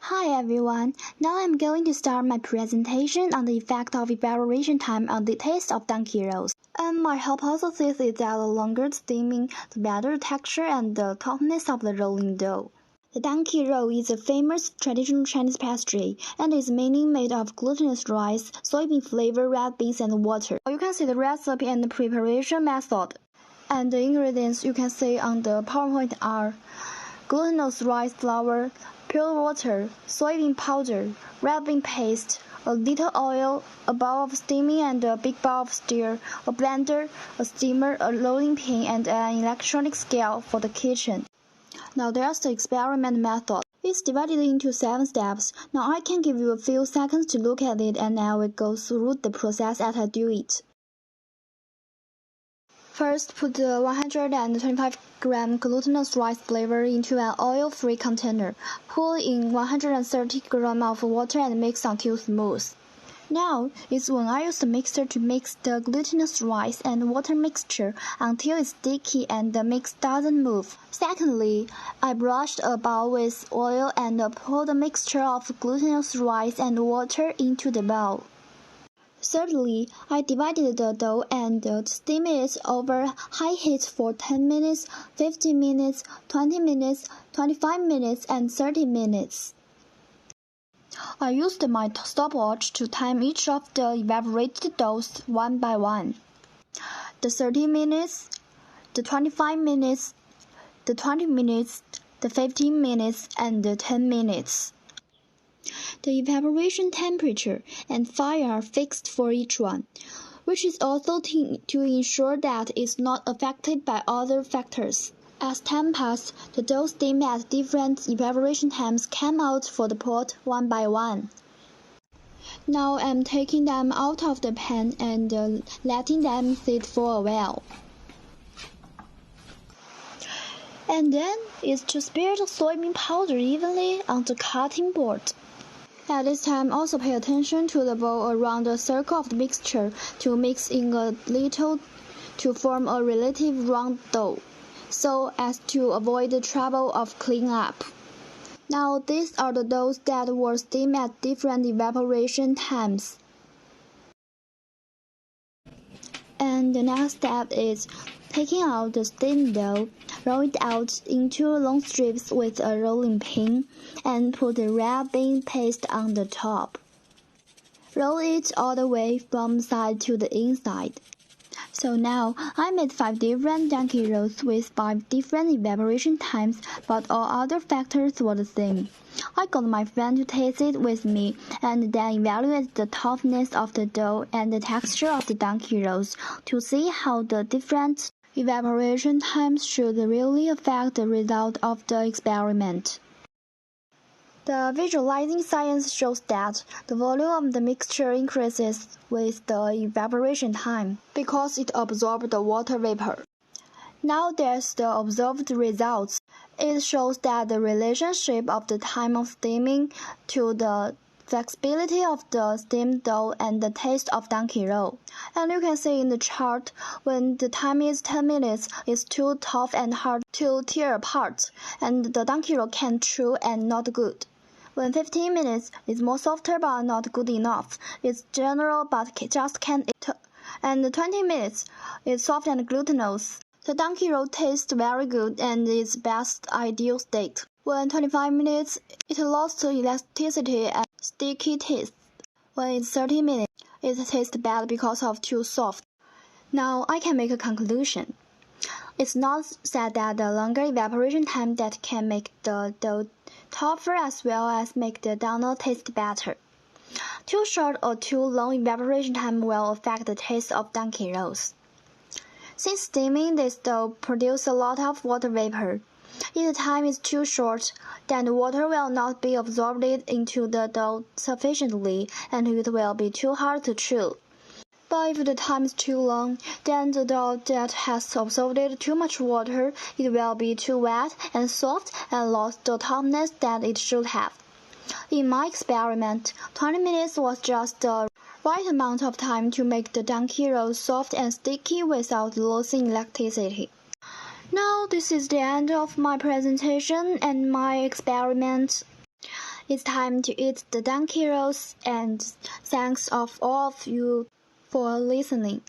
Hi everyone, now I'm going to start my presentation on the effect of evaporation time on the taste of donkey rolls. My hypothesis is that the longer the steaming, the better the texture and the toughness of the rolling dough. The donkey roll is a famous traditional Chinese pastry and is mainly made of glutinous rice, soybean-flavored red beans, and water. You can see the recipe and the preparation method. And the ingredients you can see on the PowerPoint are glutinous rice flour, pure water, soybean powder, red bean paste, a little oil, a bowl of steaming and a big bowl of stir, a blender, a steamer, a rolling pin, and an electronic scale for the kitchen. Now there's the experiment method. It's divided into 7 steps. Now I can give you a few seconds to look at it and I will go through the process as I do it. First, put the 125-gram glutinous rice flavor into an oil-free container. Pour in 130 grams of water and mix until smooth. Now is when I use the mixer to mix the glutinous rice and water mixture until it's sticky and the mix doesn't move. Secondly, I brushed a bowl with oil and pour the mixture of glutinous rice and water into the bowl. Thirdly, I divided the dough and steamed it over high heat for 10 minutes, 15 minutes, 20 minutes, 25 minutes, and 30 minutes. I used my stopwatch to time each of the evaporated doughs one by one. The 30 minutes, the 25 minutes, the 20 minutes, the 15 minutes, and the 10 minutes. The evaporation temperature and fire are fixed for each one, which is also to ensure that it's not affected by other factors. As time passed, the dough steamed at different evaporation times came out for the pot one by one. Now I'm taking them out of the pan and letting them sit for a while. And then it's to spread the soybean powder evenly on the cutting board. At this time, also pay attention to the bowl around the circle of the mixture to mix in a little to form a relative round dough, so as to avoid the trouble of cleanup. Now these are the doughs that were steamed at different evaporation times. And the next step is taking out the steamed dough, roll it out into long strips with a rolling pin, and put the red bean paste on the top. Roll it all the way from side to the inside. So now I made 5 different donkey rolls with 5 different evaporation times, but all other factors were the same. I got my friend to taste it with me and then evaluate the toughness of the dough and the texture of the donkey rolls to see how the different evaporation times should really affect the result of the experiment. The visualizing science shows that the volume of the mixture increases with the evaporation time because it absorbs the water vapor. Now there's the observed results. It shows that the relationship of the time of steaming to the flexibility of the steamed dough and the taste of donkey roll. And you can see in the chart, when the time is 10 minutes, it's too tough and hard to tear apart, and the donkey roll can chew and not good. When 15 minutes, it's more softer but not good enough. It's general but just can't eat. And 20 minutes, it's soft and glutinous. The donkey roll tastes very good and is best ideal state. When 25 minutes, it lost elasticity and sticky taste. When it's 30 minutes, it tastes bad because of too soft. Now I can make a conclusion. It's not said that the longer evaporation time that can make the dough tougher as well as make the donut taste better. Too short or too long evaporation time will affect the taste of donkey rolls. Since steaming this dough produces a lot of water vapor, if the time is too short, then the water will not be absorbed into the dough sufficiently and it will be too hard to chew. But if the time is too long, then the dough that has absorbed too much water, it will be too wet and soft and lost the toughness that it should have. In my experiment, 20 minutes was just the right amount of time to make the donkey roll soft and sticky without losing elasticity. Now this is the end of my presentation and my experiment. It's time to eat the donkey rolls, and thanks of all of you for listening.